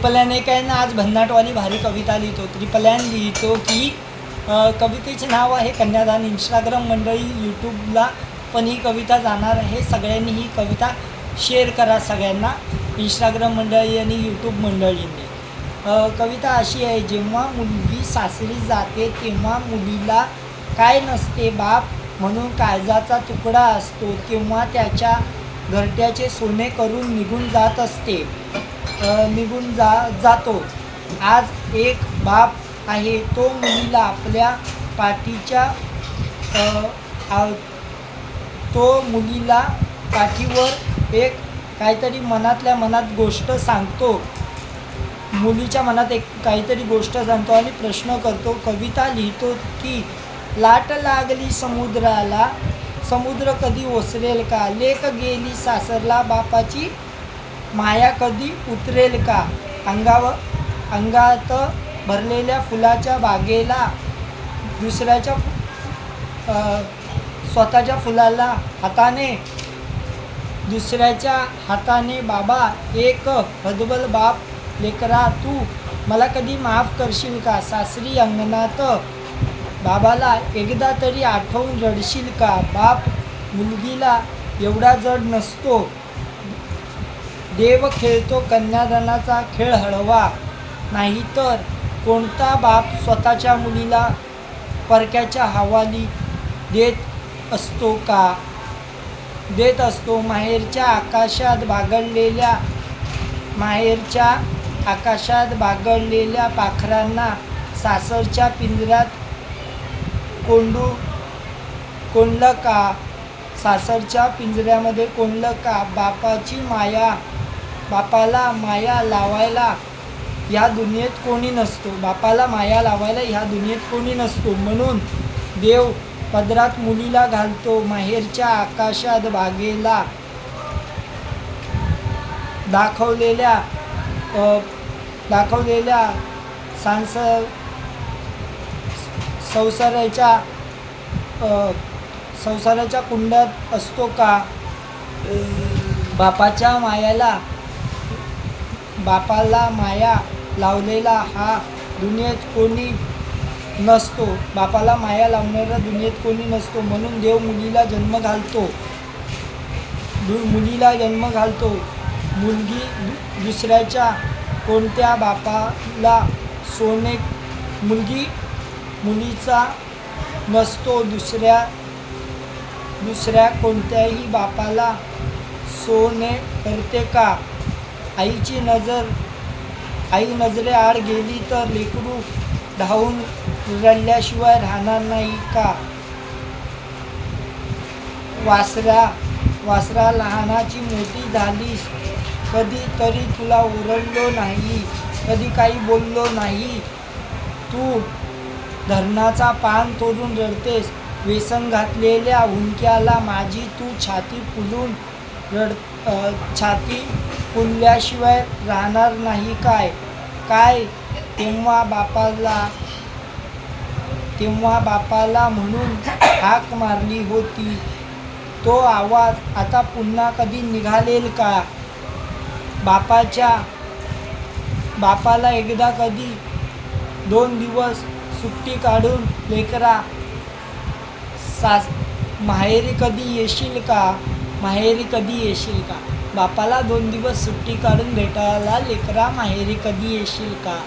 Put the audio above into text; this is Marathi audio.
ट्रिपल काय ना, आज भन्नाटवाली भारी कविता लिहितो. ट्रिपल लिहितो की कवितेचे नाव आहे कन्यादान. इंस्टाग्राम मंडळी, यूट्यूबला पण ही कविता जाणार आहे. सगळ्यांनी ही कविता शेअर करा सगळ्यांना, इंस्टाग्राम मंडळी आणि यूट्यूब मंडळींनी. कविता अशी आहे: जेव्हा मुलगी सासरी जाते तेव्हा मुलीला काय नसते, बाप म्हणून काळजाचा तुकडा असतो. तेव्हा त्याच्या घरट्याचे सोने करून निघून जात असते, जातो. आज एक बाप आहे, तो मुलीला आपल्या पाठीच्या तो मुलीला पाठीवर एक काहीतरी मनातल्या मनात गोष्ट सांगतो. मुलीच्या मनात एक काहीतरी गोष्ट सांगतो आणि प्रश्न करतो. कविता लिहितो की लाट लागली समुद्राला, समुद्र कधी ओसरेल का? लेक गेली सासरला, बापाची माया कधी उतरेल का? अंगात भरलेल्या फुलाच्या बागेला दुसऱ्याच्या स्वतःच्या फुलाला दुसऱ्याच्या हाताने बाबा एक हतबल बाप, लेकरा तू मला कधी माफ करशील का? सासरी अंगणात बाबाला एकदा तरी आठवून रडशील का? बाप मुलगीला एवढा जड नसतो, देव खेळतो कन्यादानाचा खेळ हळवा. नाहीतर कोणता बाप स्वतःच्या मुलीला परक्याच्या हवाली देत असतो. माहेरच्या आकाशात बागडलेल्या पाखरांना सासरच्या पिंजऱ्यात कोंडलं का? सासरच्या पिंजऱ्यामध्ये कोंडलं का? बापाला माया लावायला ह्या दुनियेत कोणी नसतो. म्हणून देव पदरात मुलीला घालतो. माहेरच्या आकाशात बागेला दाखवलेल्या संसाराच्या कुंडात असतो का? बापाला माया लावलेला हा दुनियेत कोणी नसतो. म्हणून देव मुलीला जन्म घालतो. मुलगी दुसऱ्याच्या कोणत्या बापाला सोने, मुलीचा नसतो दुसऱ्या कोणत्याही बापाला सोने करते का? आई नजरेआड गेली तर लेकरू धावून रडल्याशिवाय राहणार नाही का? वासरा लहानाची मोठी झालीस, कधी तरी तुला ओरडलो नाही, कधी काही बोललो नाही. तू धरणाचा पान तोडून रडतेस, व्यसन घातलेल्या हुंक्याला माझी तू छाती फुलल्याशिवाय राहणार नाही काय? तेव्हा बापाला म्हणून हाक मारली होती, तो आवाज आता पुन्हा कधी निघालेल का? बापाला एकदा कधी 2 दिवस सुट्टी काढून लेकरा माहेरी कधी येशील का? बापाला 2 दिवस सुट्टी काढून भेटायला लेकरा माहेरी कधी येशील का?